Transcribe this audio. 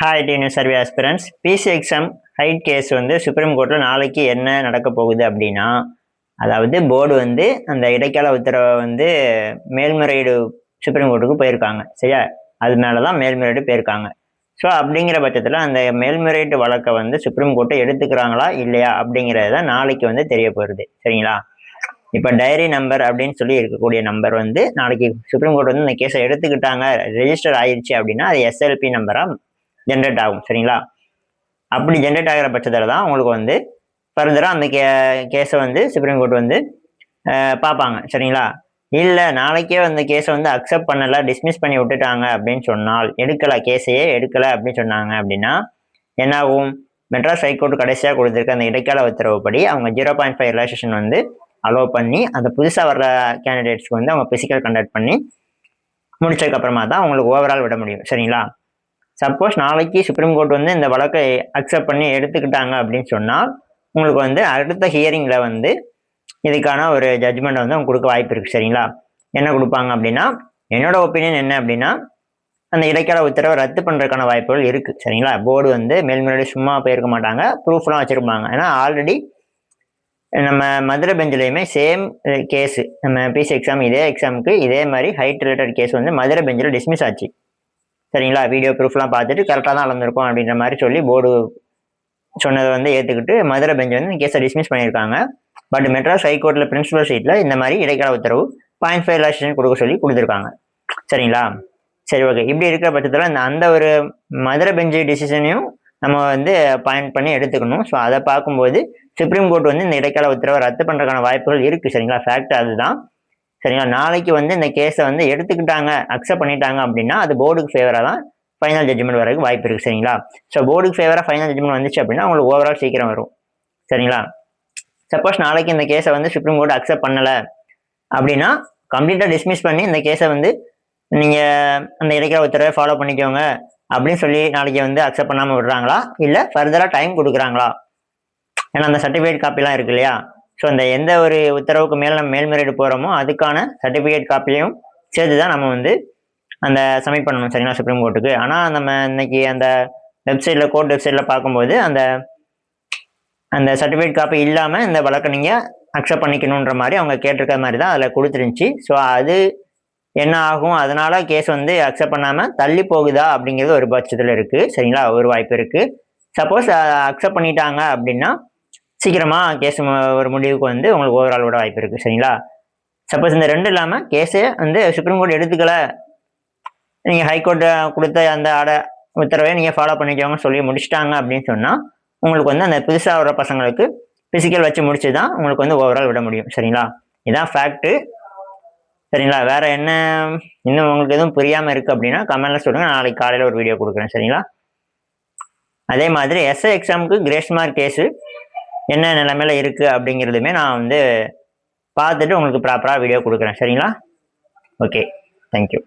Hi TNU survey aspirants PC exam height case வந்து supreme கோர்ட்டில் நாளைக்கு என்ன நடக்க போகுது அப்படின்னா, அதாவது போர்டு வந்து அந்த இடைக்கால உத்தரவை வந்து மேல்முறையீடு சுப்ரீம் கோர்ட்டுக்கு போயிருக்காங்க. சரியா? அது மேலே தான் மேல்முறையீடு போயிருக்காங்க. ஸோ அப்படிங்கிற பட்சத்தில் அந்த மேல்முறையீட்டு வழக்கை வந்து சுப்ரீம் கோர்ட்டை எடுத்துக்கிறாங்களா இல்லையா அப்படிங்கிறது தான் நாளைக்கு வந்து தெரிய போகிறது. சரிங்களா? இப்போ டைரி நம்பர் அப்படின்னு சொல்லி இருக்கக்கூடிய நம்பர் வந்து நாளைக்கு சுப்ரீம் கோர்ட் வந்து இந்த கேஸை எடுத்துக்கிட்டாங்க, ரெஜிஸ்டர் ஆயிடுச்சு அப்படின்னா அது எஸ்எல்பி நம்பராக ஜென்ரேட் ஆகும். சரிங்களா? அப்படி ஜென்ரேட் ஆகிற பட்சத்தில் தான் உங்களுக்கு வந்து ஃபர்தராக அந்த கேஸை வந்து சுப்ரீம் கோர்ட் வந்து பார்ப்பாங்க. சரிங்களா? இல்லை நாளைக்கே அந்த கேஸை வந்து அக்செப்ட் பண்ணலை, டிஸ்மிஸ் பண்ணி விட்டுட்டாங்க அப்படின்னு சொன்னால், கேஸையே எடுக்கலை அப்படின்னு சொன்னாங்க அப்படின்னா என்ன ஆகும்? மெட்ராஸ் ஹைகோர்ட் கடைசியாக கொடுத்துருக்க அந்த இடைக்கால உத்தரவுப்படி அவங்க 0.5 ரிலாக்சேஷன் வந்து அலோவ் பண்ணி அந்த புதுசாக வர்ற கேண்டிடேட்ஸ்க்கு வந்து அவங்க பிசிக்கல் கண்டக்ட் பண்ணி முடிச்சதுக்கப்புறமா தான் அவங்களுக்கு ஓவரால் விட முடியும். சரிங்களா? சப்போஸ் நாளைக்கு சுப்ரீம் கோர்ட் வந்து இந்த வழக்கை அக்செப்ட் பண்ணி எடுத்துக்கிட்டாங்க அப்படின்னு சொன்னால் உங்களுக்கு வந்து அடுத்த ஹியரிங்கில் வந்து இதுக்கான ஒரு ஜட்ஜ்மெண்ட் வந்து அவங்க கொடுக்க வாய்ப்பு இருக்குது. சரிங்களா? என்ன கொடுப்பாங்க அப்படின்னா, என்னோட ஒப்பீனியன் என்ன அப்படின்னா, அந்த இடைக்கால உத்தரவை ரத்து பண்ணுறதுக்கான வாய்ப்புகள் இருக்குது. சரிங்களா? போர்டு வந்து மேல்முறையீடு சும்மா போயிருக்க மாட்டாங்க, ப்ரூஃப்லாம் வச்சுருப்பாங்க. ஏன்னா ஆல்ரெடி நம்ம மதுரை பெஞ்சிலையுமே சேம் கேஸு, நம்ம பிசி எக்ஸாம் இதே எக்ஸாமுக்கு இதே மாதிரி ஹைட் ரிலேட்டட் கேஸ் வந்து மதுரை பெஞ்சில் டிஸ்மிஸ் ஆச்சு. சரிங்களா? வீடியோ ப்ரூஃப்லாம் பார்த்துட்டு கரெக்டாக தான் அளந்திருக்கோம் அப்படின்ற மாதிரி சொல்லி போர்டு சொன்னதை வந்து ஏற்றுக்கிட்டு மதுரை பெஞ்ச் வந்து கேஸை டிஸ்மிஸ் பண்ணியிருக்காங்க. பட் மெட்ராஸ் ஹைகோர்ட்டில் பிரின்சிபல் சீட்டில் இந்த மாதிரி இடைக்கால உத்தரவு 0.5 ரிலாக்சேஷன் கொடுக்க சொல்லி கொடுத்துருக்காங்க. சரிங்களா? சரி, ஓகே. இப்படி இருக்கிற பட்சத்தில் அந்த ஒரு மதுரை பெஞ்சு டிசிஷனையும் நம்ம வந்து பாயிண்ட் பண்ணி எடுத்துக்கணும். ஸோ அதை பார்க்கும்போது சுப்ரீம் கோர்ட் வந்து இந்த இடைக்கால உத்தரவை ரத்து பண்ணுறதுக்கான வாய்ப்புகள் இருக்குது. சரிங்களா? ஃபேக்ட் அதுதான். சரிங்களா? நாளைக்கு வந்து இந்த கேஸை வந்து எடுத்துக்கிட்டாங்க, அக்செப்ட் பண்ணிட்டாங்க அப்படின்னா அது போர்டுக்கு ஃபேவராக தான் ஃபைனல் ஜட்ஜ்மெண்ட் வரைக்கும் வாய்ப்பு இருக்குது. சரிங்களா? ஸோ போர்டுக்கு ஃபேவராக ஃபைனல் ஜட்ஜ்மெண்ட் வந்துச்சு அப்படின்னா உங்களுக்கு ஓவரால் சீக்கிரம் வரும். சரிங்களா? சப்போஸ் நாளைக்கு இந்த கேஸை வந்து சுப்ரீம் கோர்ட் அக்செப்ட் பண்ணலை அப்படின்னா கம்ப்ளீட்டாக டிஸ்மிஸ் பண்ணி இந்த கேஸை வந்து நீங்கள் அந்த இடைக்கால உத்தரவை ஃபாலோ பண்ணிக்கோங்க அப்படின்னு சொல்லி நாளைக்கு வந்து அக்செப்ட் பண்ணாமல் விடுறாங்களா, இல்லை ஃபர்தராக டைம் கொடுக்குறாங்களா? ஏன்னா அந்த சர்டிஃபிகேட் காப்பிலாம் இருக்கு இல்லையா? ஸோ அந்த எந்த ஒரு உத்தரவுக்கு மேலே நம்ம மேல்முறையீடு போகிறோமோ அதுக்கான சர்டிஃபிகேட் காப்பியும் சேர்த்து தான் நம்ம வந்து அந்த சப்மிட் பண்ணணும். சரிங்களா? சுப்ரீம் கோர்ட்டுக்கு. ஆனால் நம்ம இன்னைக்கு அந்த வெப்சைட்டில் கோர்ட் வெப்சைட்டில் பார்க்கும்போது அந்த சர்டிஃபிகேட் காப்பி இல்லாமல் இந்த வழக்கை நீங்கள் அக்செப்ட் பண்ணிக்கணுன்ற மாதிரி அவங்க கேட்டிருக்க மாதிரி தான் அதில் கொடுத்துருந்துச்சு. ஸோ அது என்ன ஆகும், அதனால கேஸ் வந்து அக்செப்ட் பண்ணாமல் தள்ளி போகுதா அப்படிங்கிறது ஒரு பட்சத்தில் இருக்குது. சரிங்களா? ஒரு வாய்ப்பு இருக்குது. சப்போஸ் அக்செப்ட் பண்ணிட்டாங்க அப்படின்னா சீக்கிரமாக கேஸ் ஒரு முடிவுக்கு வந்து உங்களுக்கு ஓவராலோட வாய்ப்பு இருக்குது. சரிங்களா? சப்போஸ் இந்த ரெண்டு இல்லாமல் கேஸே வந்து சுப்ரீம் கோர்ட் எடுத்துக்கல, நீங்கள் ஹைகோர்ட் கொடுத்த அந்த உத்தரவை நீங்கள் ஃபாலோ பண்ணிக்கோங்க சொல்லி முடிச்சிட்டாங்க அப்படின்னு சொன்னால் உங்களுக்கு வந்து அந்த புதுசாக வர பசங்களுக்கு பிசிக்கல் வச்சு முடிச்சு தான் உங்களுக்கு வந்து ஓவரால் விட முடியும். சரிங்களா? இதுதான் ஃபேக்ட்டு. சரிங்களா? வேற என்ன இன்னும் உங்களுக்கு எதுவும் புரியாமல் இருக்குது அப்படின்னா கமெண்ட்ல சொல்லுங்கள், நாளைக்கு காலையில் ஒரு வீடியோ கொடுக்குறேன். சரிங்களா? அதே மாதிரி எஸ்ஐ எக்ஸாமுக்கு கிரேஸ் மார்க் கேஸு என்ன நிலைமையில இருக்குது அப்படிங்கிறதுமே நான் வந்து பார்த்துட்டு உங்களுக்கு ப்ராப்பராக வீடியோ கொடுக்குறேன். சரிங்களா? Okay, thank you.